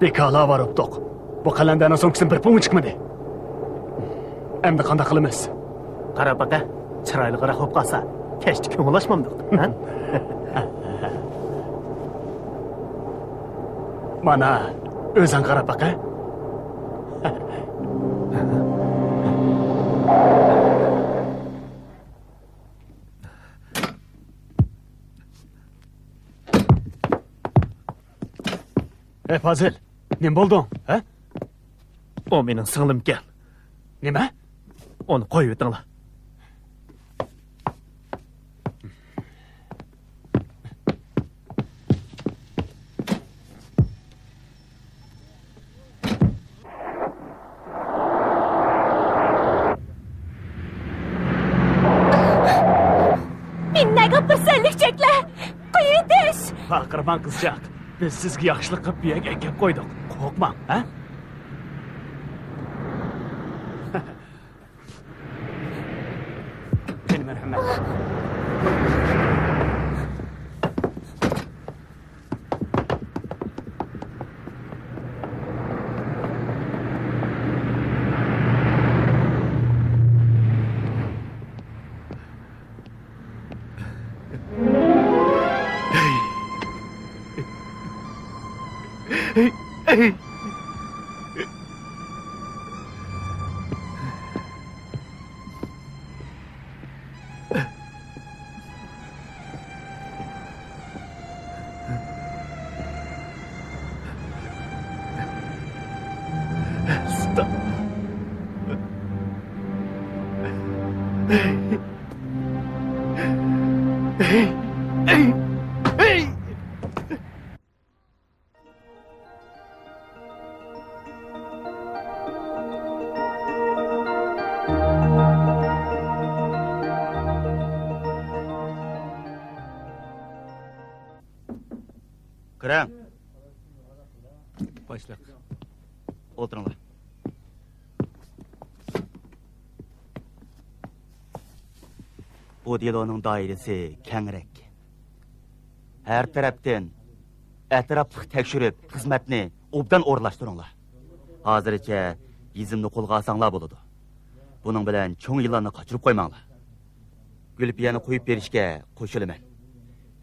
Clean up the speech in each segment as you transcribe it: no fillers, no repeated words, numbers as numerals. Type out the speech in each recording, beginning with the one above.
Bekala var optoq. Bu qalandaning so'ngkisini bir pung chiqmadi. Endi qanday qilamiz? Qara baqa, chiroyli qara xo'p qolsa, kechdi ko'ngillashmamdiq, ha? Mana o'zing qarab baqa. Fazil, nima bo'lding, ha? O mening singlim ekan. Nima? Onu qo'yib o'tinglar. Minnaga pirsanlikchaklar, qo'yingiz. Baqirmang qizchaq. Biz sizga yaxshilik qilib biyaga kelib qo'ydik. Qo'rqmang, ha? Seni merhamet. Kıran. Başla. Oturun. Bu diyaloğun dairesi kengrek. Her taraftan etraflık tekşürüp hizmetini obdan orlaştırınlar. Hazırca yizimni qo'lga olsanglar bo'ladi. Buning bilan cho'ng yillarni qochirib qo'ymanglar. Gulpiyani qo'yib berishga qo'shilaman.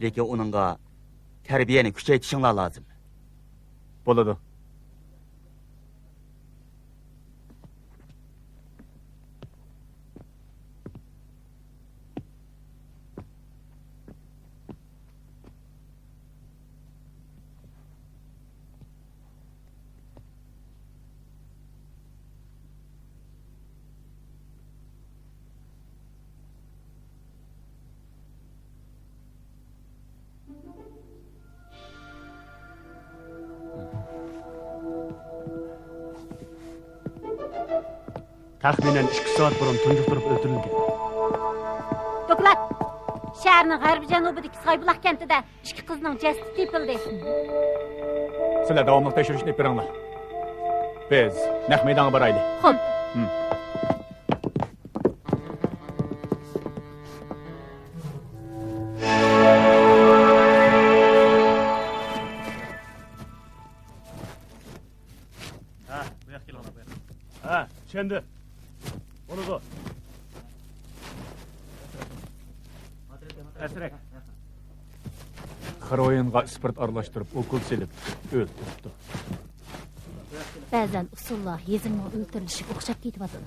Lekin uningga tarbiyani kuchaytirishinglar lozim. Bo'ladi. Taxminen 2 soat burun tunjuqtirib o'ldirilgan. Doklad. Shaharning g'arbiy janubidagi Soybuloq kentida 2 qizning jasadi topildi. Sizlar davomli tekshirishni olib beringlar. Biz naq maydonga boraylik. Xo'p. Bu yoqqa kelinglar, bu yoqqa. Ha, tushundim. Bo'ladi. Asrak. Heroinga sport aralashtirib, okul silib o'ldiribdi. Ba'zan usullar yezimning o'ltirilishiga o'xshab ketyapti.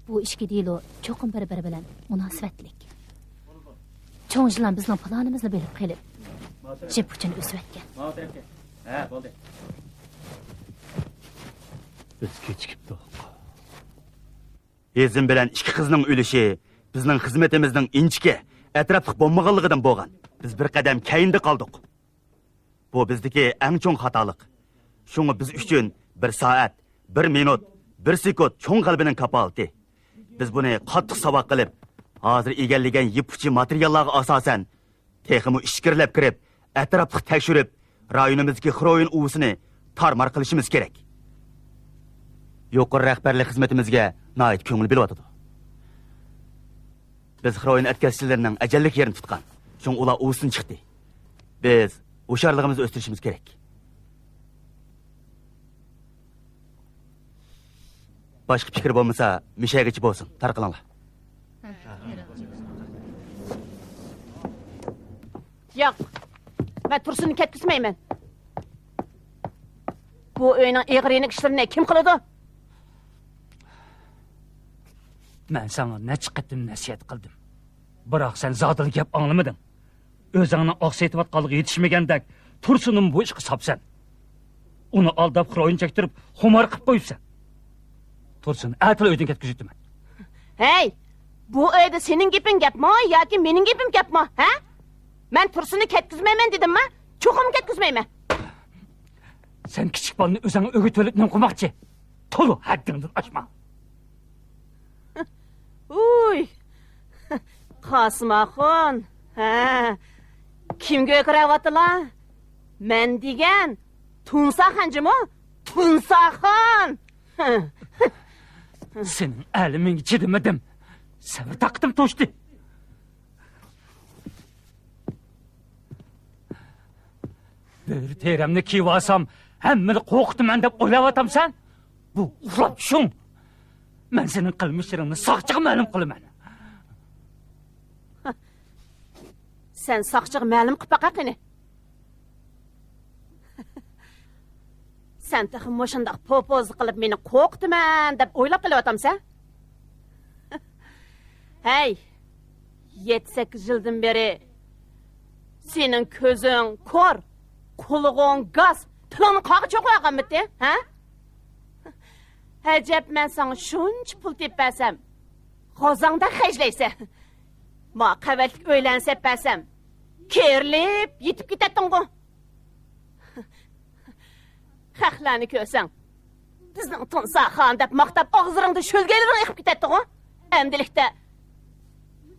Bu ishga delo cho'qim bir-biri bilan munosabatlik. Cho'ngjilan bizning planimizni bilib qilib, jip uchun o'sayotgan. Ha, bo'ldi. Biz kechikibdik. Yezim bilan 2 qizning o'lishi bizning xizmatimizning inchki, atrofliq bo'lmaganligidan bo'lgan. Biz bir qadam keyinda qoldik. Bu bizdagi eng cho'ng xatolik. Shunga biz uchun 1 soat, 1 minut, 1 sekund cho'ng qalbining kapolati. Biz buni qattiq savoq qilib, hozir egallagan yipuchi materiallarga asosan texmi ishkirlab kirib, atrofliq tekshirib, rayonimizdagi heroin uvusini tarmar qilishimiz kerak. Yuqori rahbarlik xizmatimizga nait ko'ngil beryotdi. Biz heroin atkazchilarning ajallik yerini tutgan. So'ng ular uvusini chiqdi. Biz o'sharligimizni o'stirishimiz kerak. Başka fikir bo'lmasa, mishayg'ichi bo'lsin. Tarqalinglar. Yo'q. Men Tursunni ketkizmayman. Bu uyning eg'rinik ishlarini kim qiladi? Men sana necha qatim nasihat qildim. Biroq sen zodil gap anglamading. O'zingni oqsaytayotganligiga yetishmagandek, Tursunim bu ishga sapsan. Uni aldab xiroyin chektirib, xumar qilib qo'yibsan. Tursun, atil uydan ketkizibman. Hey, bu uyda sening gaping gapmi yoki mening gapim gapmi, ha? Men Tursunni ketkizmayman dedim-mi? Cho'qim ketkizmayman. Sen kichik bolani o'zing o'g'itolib nim qilmoqchi. To'liq haddingdan oshma. Uy. Qosimaxon. Ha. Kimga o'kirayotilar? Men degan Tunsaxonjimi? Tunsaxon. Senin elimin chidamadim. Sabr taqdim to'shdi. Bir terimni kiyvasam, hammani qo'rqitaman deb o'ylayapsan? Bu uxlab shung. Men sening qilmishlaringni soqchiga ma'lum qilaman. Sen soqchiga ma'lum qilib baqaqini. Sen taxim mo'shundaq popoz qilib meni qo'rqitaman deb o'ylab qo'yayotamsan? Hey, 7-8 yildan beri sening ko'zing ko'r, qo'lig'ing gaz, tilingni qog'i cho'qoyganmidi, ha? Ajab, men sana shuncha pul tepasam, g'ozongda xajlaysan. Ma qavatlik o'ylansab pasam, kerilib yetib ketading-ku. Haqlarni ko'rsang, bizning Tunsaxon deb maqtab og'zingda sho'lgaylaring yiqib ketadi-ku. Amdilikda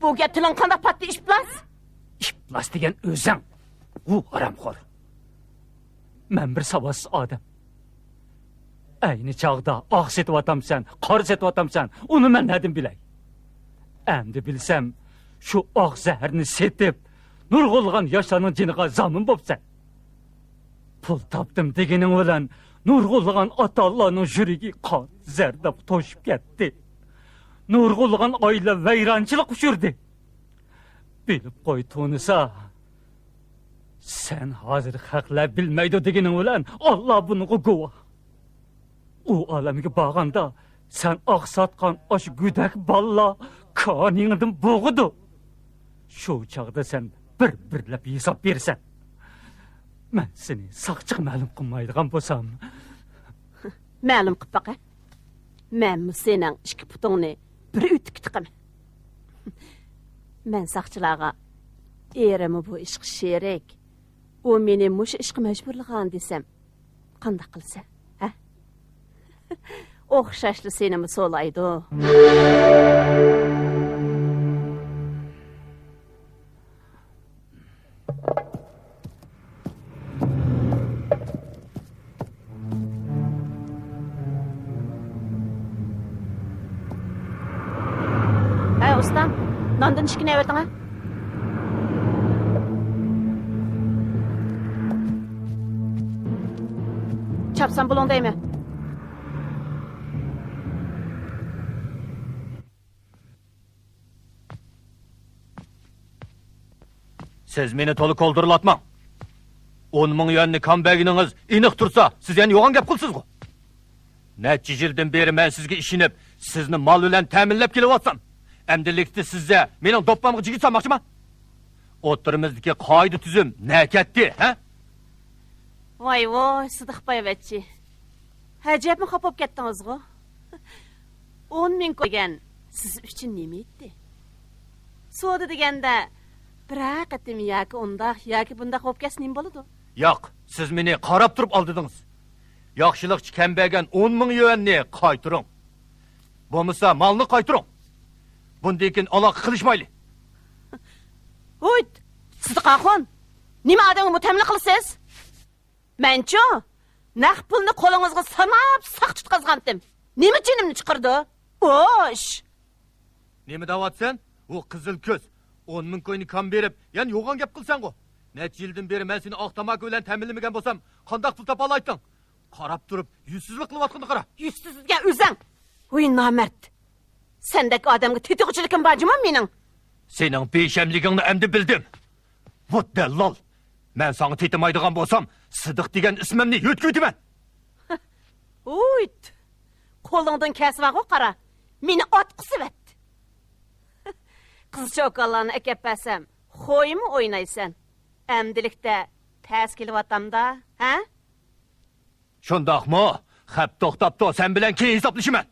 bu gap tiling qanday patdi ishplas? Ishplas degan o'zing. U haramxo'r. Men bir savosiz odam. Ayni chog'da oq setyapsan, qor setyapsan, uni men nadim bilay. Endi bilsam, shu oq zaharni setib, nurg'ulg'an yoshlarning jiniga zomin bo'psan. Pul topdim deganing bilan nurg'ulg'an ota-Allohning yuragi qon zardab to'shib ketdi. Nurg'ulg'an oila vayronchilik uchirdi. Bilib qo'y Tunisa. Sen hozir haqlar bilmaydi deganing bilan Alloh buni guvoh. U olamga borganda sen oqsatgan osh gudak balla koningdan bo'g'idi. Shu chog'da sen bir-birlab hisob bersan. Men seni soqchiq ma'lum qilmaydigan bo'lsam, ma'lum qilib baqa. Men sening ikki putingni bir ütib tiqaman. Men soqchilarga erimi bu ishq sherik. U meni mush ishqa majburlagan desam, qanday qilsa, ha? O'xshashli senimi so'laydi. Hey ustam, nondan ishkina evating-a? Çapsan bulundayım. Siz meni to'liq oldirlatmang. 10 ming yuanni kambaginiz iniq tursa, siz yana yo'g'on gap qilsiz-ku. Necha yildan beri men sizga ishinib, sizni mol bilan ta'minlab kelyapsam. Amdilikda sizga mening do'ppamga jigit solmoqchiman. O'tirimizdagi qoida tuzum ne ketdi, ha? Voy voy, Sidiqboyevchi. Hajabmi xop bo'lib ketdingiz-ku? 10 ming qo'ygan siz uchun nima etdi? So'da deganda bir qatim yoki undaq yoki bundaq bo'lib ketsa nima bo'ladi? Yo'q, siz meni qarab turib oldingiz. Yaxshilikchi kambagan 10 ming yuanni qaytiring. Bo'lmasa malni qaytiring. Bundan keyin aloqa qilishmayli. Ho'y, Sidiqaxon, nima odamga mutamli qilsiz? Mencho, naq pulni qo'lingizga sanab saq tutqazgandim. Nima jinimni chiqirdi? Osh. Nima davatsan? U qizil ko'z 10 ming qo'yni kam berib, yana yo'g'on gap qilsan-ku. Necha yildan beri men seni oq tamaki bilan ta'minlamagan bo'lsam, qanday pul topa olayting? Qarab turib, yuzsizlik qilyaptingni qara. Yuzsizga o'zing. Uy namert. Sendeki adamga tetikçilikin bacımam mening. Senin beşemligingni endi bildim. Vot dellal. Men sana tetimaydigan bolsam, Sıdık degan ismimni yo'tkuydiman. Uyt. Qo'lingdan kesib qara. Meni otqisivet. Qiz cho'qalarni akab bersam, xo'ymi o'ynaysan? Amdilikda tas kelyaptamda, ha? Shundaqmi? Xap to'xtabdi, sen bilan keyin hisoblashiman.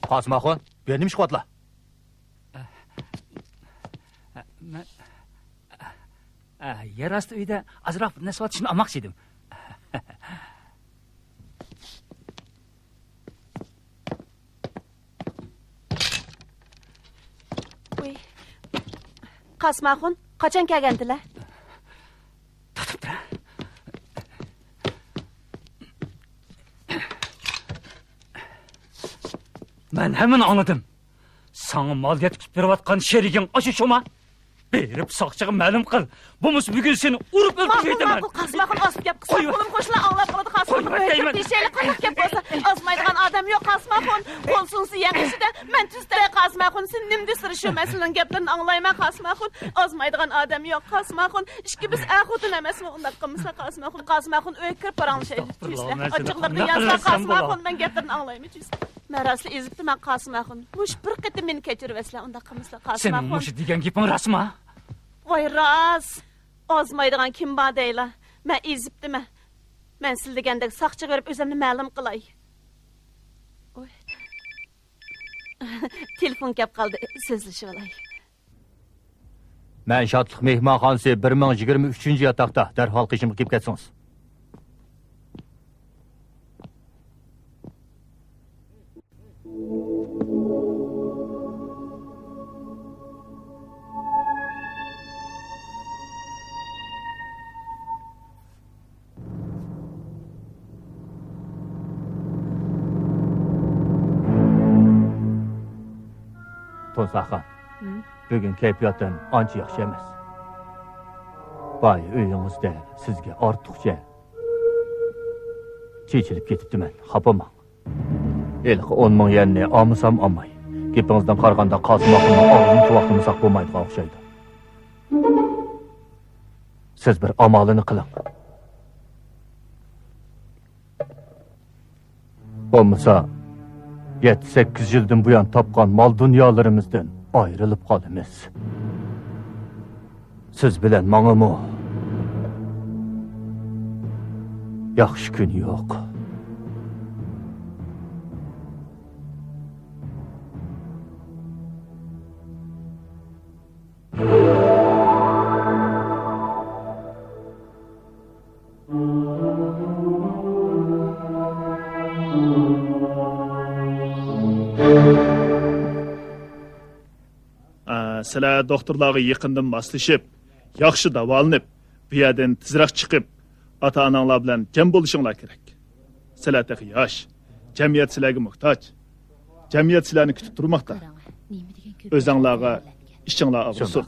Qasmaxon, benim ishqotla. Yer osti uyda azroq bir narsa sotishni olmoqchi edim. Uy. Qasmaxon, qachon kelgandilar? Tutib tur. Men hemen anladım. Sana mal yetkizib berayotgan sheriging aşı şoma. Berib soqchiga ma'lum qil. Bumus bugun seni urib o'ldirmayman. Qasmaxon osib gap qilsa, qo'lim qo'shila anglab qoladi Qasmaxon. Teshayli qilib gap bo'lsa, osmaydigan odam yo'q Qasmaxon. Qo'lsunsi yaxshida, men tuzday Qasmaxon, sen nimda sir shu masalaning gaplarini anglayman Qasmaxon. Osmaydigan odam yo'q Qasmaxon. Ishki biz axotin emasmi undaq qilmasa Qasmaxon. Qasmaxon o'y kirib paranglaydi. Ochiqlarni yazsa Qasmaxon, men gaplarini anglayman. Marasli ezibdiman Qasmaxon. Mush bir qitim meni kechirvaslar undaq qilmasa Qasmaxon. Senin mush degan gaping rasmi? Voy ras. Ozmaydigan kim bor deylar. Men ezibdiman. Men siz degandek saqchi berib o'zimni ma'lum qilay. Oy. Telefon kelib qoldi. So'zlashib olay. Men Shodlik mehmonxonasi 1023-yotoqda. Darhol qishimga kelib ketsingiz. To'saqon. Bugun kayfiyatim ancha yaxshi emas. Boy uyingizda sizga ortiqcha chechilib ketibdiman. Xafaman. Elqi 10 ming yenni olmasam olmay. Gapingizdan qaraganda Qasmoqning og'zini tuvoqlamasak bo'lmaydigan o'xshaydi. Siz bir amalini qiling. Bo'lmasa 7-8 yildan buyon topgan mol dunyolarimizdan ayrılıp qolamiz. Siz bilan menga yaxshi kun yo'q. Sizlar doktorlarga yaqindan moslashib, yaxshi davolanib, bu yerdan tezroq chiqib, ota-onanglar bilan jam bo'lishinglar kerak. Sizlar tax yosh, jamiyat sizlarga muhtoj. Jamiyat sizlarni kutib turmoqda. O'zinglarga ishinglar og'irsin.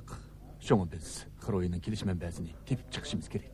Şunu biz Xroyning kelish manbasini tepib chiqishimiz kerak.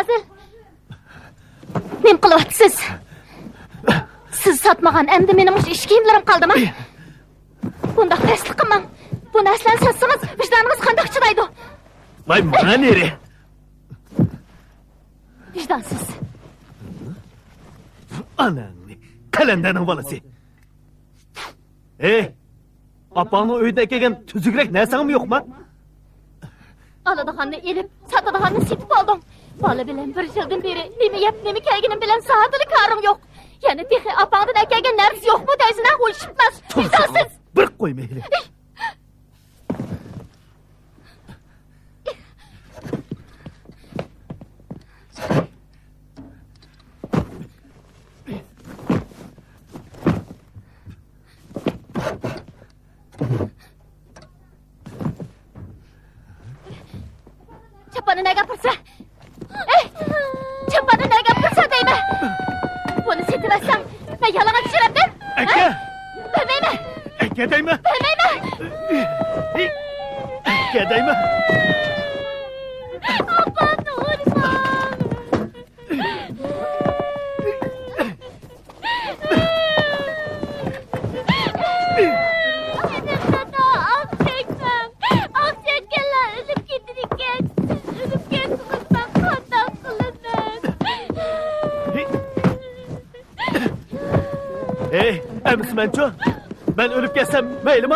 Fazıl. Nim qılıvatsız. Siz satmagan endi mening iş kiyimlerim qaldımı? Bunda peslik qılmang. Bu narsalarni satsangiz vicdanınız qanday chidaydi? Vay mana nere? Vicdansız. Ananı. Kalenderning bolasi. Apangning uyida kelgan tuzukrak narsangmi yo'qmi? Aladiganni elib, sotadiganni setib oldim. Bola bilan bir yildan beri nima yeb, nima kiyganim bilan saatlik karim yo'q. Yani texi apangdan akaga narsa yo'qmi deysina o'lishibmas. Vicdansız. Bir qo'ymayli. Çapanı ne gapırsa? Çapanı ne gapırsa deyme. Bunu setimezsem ben yalana düşüremdim. Aka! Bilmeyme. Aka deymi? Bilmeyme. Aka deymi? Apanı vurma. Akçekler ölüp gidikken. Ölüp gittiniz ben kandan kılınır. Emsi menço. Ben ölüp gelsem meyli mi?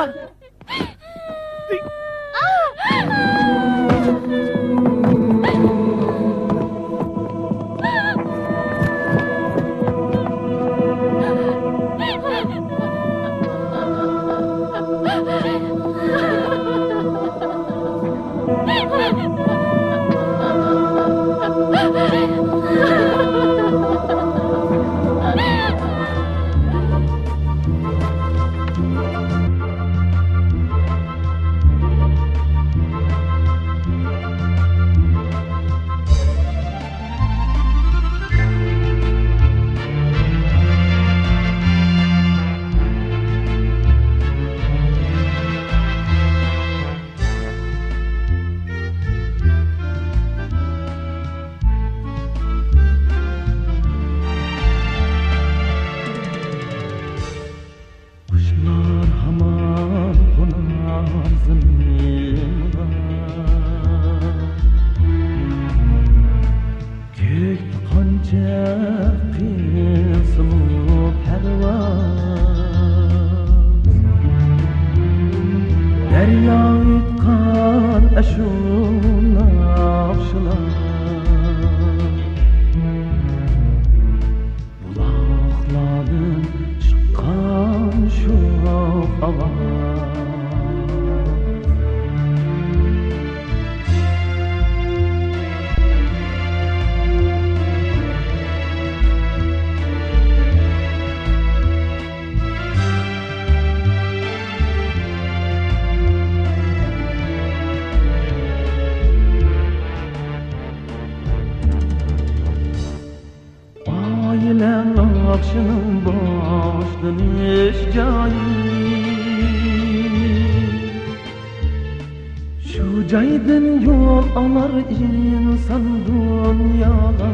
Caydın yol alar insan dünyada.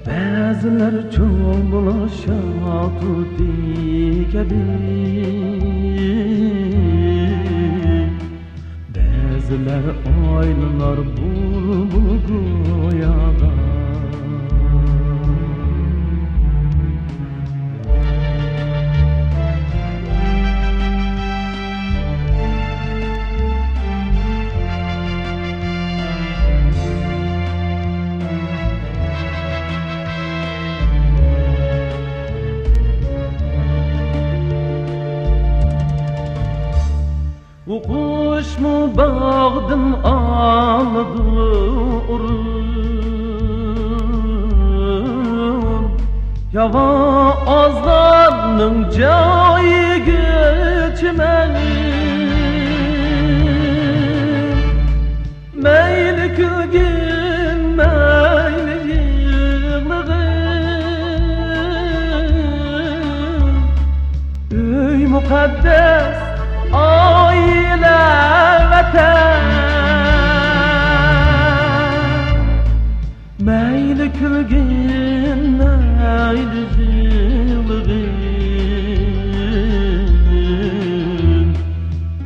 Bazılar çok bulaşa tuti gibi, bazılar aylılar bulbul goyada. Bu kuş mu bağdım aldı urun, yava azlarının cayı geçmeli. Meyli külgün meyli yığlığın, üy mukaddes aile vatan. Meyli külgün, meyli zılgın.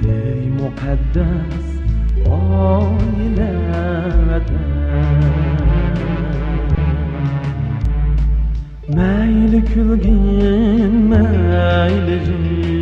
Ey mukaddes aileden. Meyli külgün, meyli zılgın.